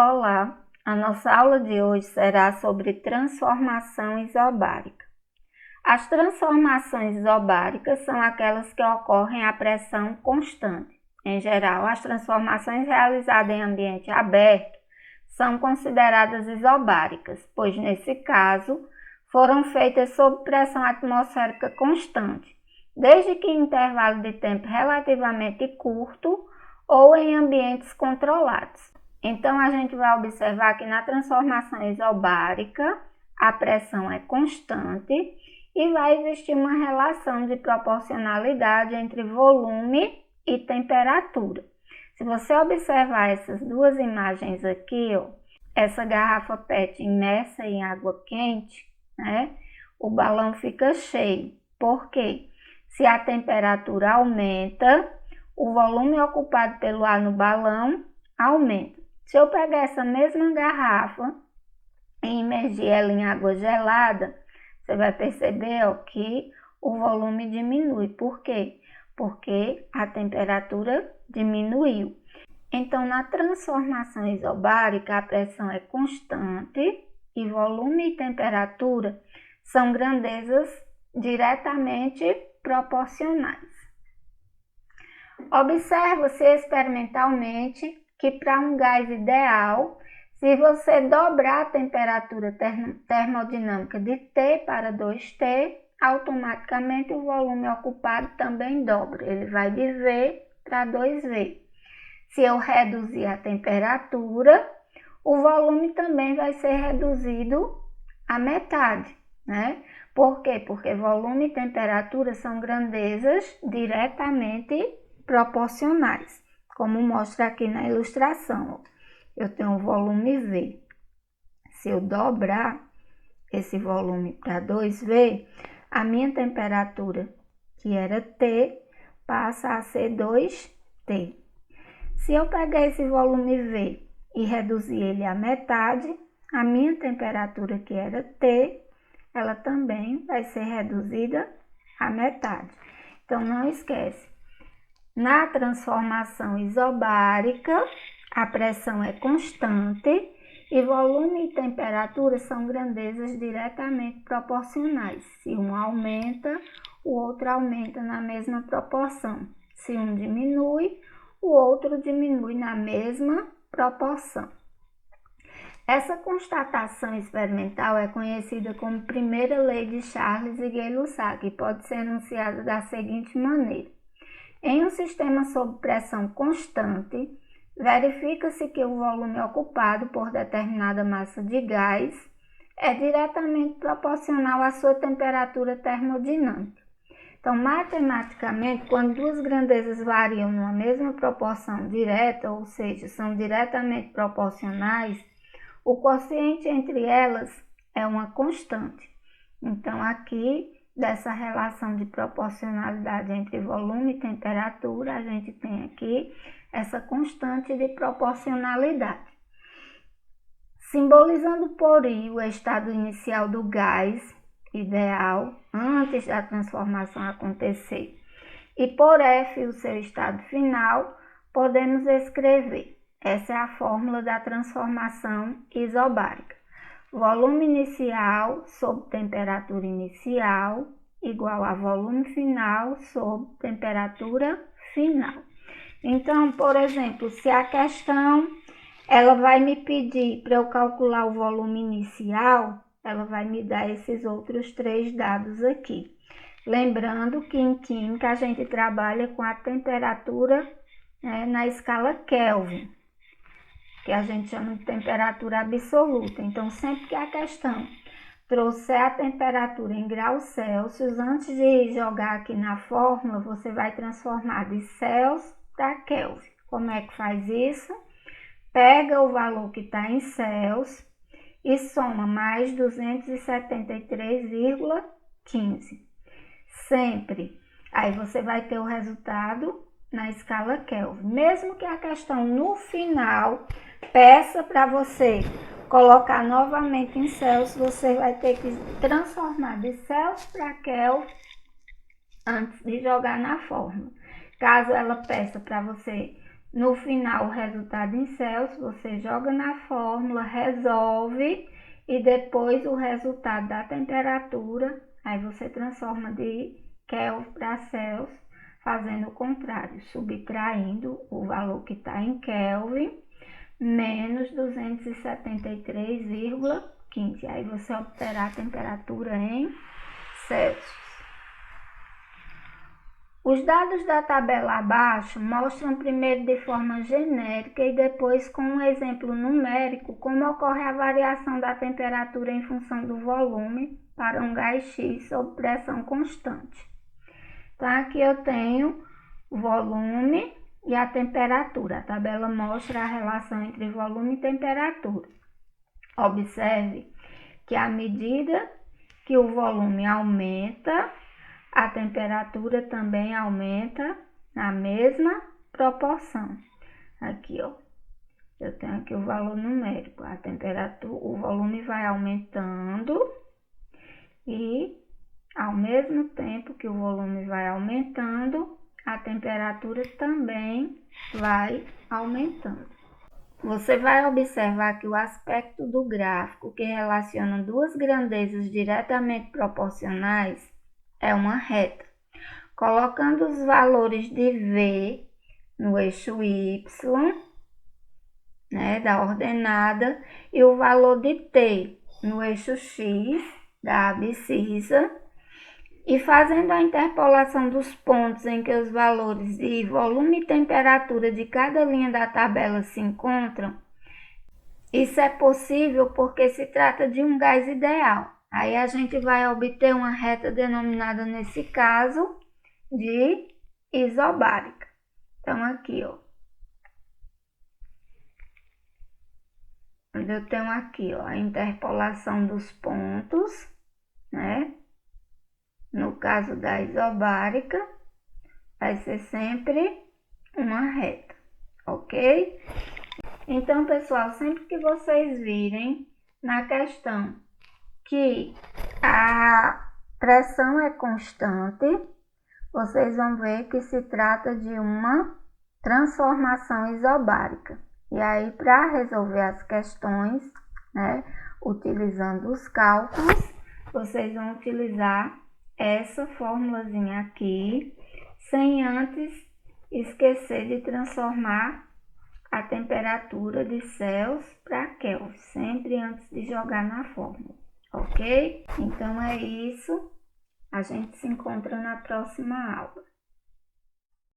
Olá, a nossa aula de hoje será sobre transformação isobárica. As transformações isobáricas são aquelas que ocorrem a pressão constante. Em geral, as transformações realizadas em ambiente aberto são consideradas isobáricas, pois nesse caso foram feitas sob pressão atmosférica constante, desde que em intervalo de tempo relativamente curto ou em ambientes controlados. Então, a gente vai observar que na transformação isobárica, a pressão é constante e vai existir uma relação de proporcionalidade entre volume e temperatura. Se você observar essas duas imagens aqui, essa garrafa PET imersa em água quente, o balão fica cheio. Por quê? Se a temperatura aumenta, o volume ocupado pelo ar no balão aumenta. Se eu pegar essa mesma garrafa e imergir ela em água gelada, você vai perceber que o volume diminui. Por quê? Porque a temperatura diminuiu. Então, na transformação isobárica, a pressão é constante e volume e temperatura são grandezas diretamente proporcionais. Observa-se experimentalmente que para um gás ideal, se você dobrar a temperatura termodinâmica de T para 2T, automaticamente o volume ocupado também dobra. Ele vai de V para 2V. Se eu reduzir a temperatura, o volume também vai ser reduzido à metade, Por quê? Porque volume e temperatura são grandezas diretamente proporcionais. Como mostra aqui na ilustração, eu tenho um volume V. Se eu dobrar esse volume para 2V, a minha temperatura, que era T, passa a ser 2T. Se eu pegar esse volume V e reduzir ele à metade, a minha temperatura, que era T, ela também vai ser reduzida à metade. Então, não esquece. Na transformação isobárica, a pressão é constante e volume e temperatura são grandezas diretamente proporcionais. Se um aumenta, o outro aumenta na mesma proporção. Se um diminui, o outro diminui na mesma proporção. Essa constatação experimental é conhecida como primeira lei de Charles e Gay-Lussac e pode ser enunciada da seguinte maneira. Em um sistema sob pressão constante, verifica-se que o volume ocupado por determinada massa de gás é diretamente proporcional à sua temperatura termodinâmica. Então, matematicamente, quando duas grandezas variam numa mesma proporção direta, ou seja, são diretamente proporcionais, o quociente entre elas é uma constante. Então, aqui, dessa relação de proporcionalidade entre volume e temperatura, a gente tem aqui essa constante de proporcionalidade. Simbolizando por I o estado inicial do gás ideal, antes da transformação acontecer, e por F o seu estado final, podemos escrever. Essa é a fórmula da transformação isobárica. Volume inicial sob temperatura inicial igual a volume final sob temperatura final. Então, por exemplo, se a questão ela vai me pedir para eu calcular o volume inicial, ela vai me dar esses outros três dados aqui. Lembrando que em química a gente trabalha com a temperatura na escala Kelvin, que a gente chama de temperatura absoluta. Então, sempre que a questão trouxer a temperatura em graus Celsius, antes de jogar aqui na fórmula, você vai transformar de Celsius para Kelvin. Como é que faz isso? Pega o valor que está em Celsius e soma mais 273,15. Sempre. Aí você vai ter o resultado na escala Kelvin. Mesmo que a questão no final peça para você colocar novamente em Celsius, você vai ter que transformar de Celsius para Kelvin antes de jogar na fórmula. Caso ela peça para você No final, o resultado em Celsius, você joga na fórmula, resolve e depois o resultado da temperatura, aí você transforma de Kelvin para Celsius, fazendo o contrário, subtraindo o valor que está em Kelvin, menos 273,15. Aí você obterá a temperatura em Celsius. Os dados da tabela abaixo mostram primeiro de forma genérica e depois com um exemplo numérico como ocorre a variação da temperatura em função do volume para um gás X sob pressão constante. Então, aqui eu tenho o volume e a temperatura. A tabela mostra a relação entre volume e temperatura. Observe que à medida que o volume aumenta, a temperatura também aumenta na mesma proporção. Aqui, ó, eu tenho aqui o valor numérico. A temperatura, o volume vai aumentando e, ao mesmo tempo que o volume vai aumentando, a temperatura também vai aumentando. Você vai observar que o aspecto do gráfico que relaciona duas grandezas diretamente proporcionais é uma reta. Colocando os valores de V no eixo Y, né, da ordenada, e o valor de T no eixo X da abscissa, e fazendo a interpolação dos pontos em que os valores de volume e temperatura de cada linha da tabela se encontram, isso é possível porque se trata de um gás ideal. Aí a gente vai obter uma reta denominada, nesse caso, de isobárica. Então, aqui, ó. Eu tenho aqui, ó, a interpolação dos pontos, né? No caso da isobárica, vai ser sempre uma reta, ok? Então, pessoal, sempre que vocês virem na questão que a pressão é constante, vocês vão ver que se trata de uma transformação isobárica. E aí, para resolver as questões, né, utilizando os cálculos, vocês vão utilizar essa formulazinha aqui, sem antes esquecer de transformar a temperatura de Celsius para Kelvin, sempre antes de jogar na fórmula, ok? Então é isso, a gente se encontra na próxima aula.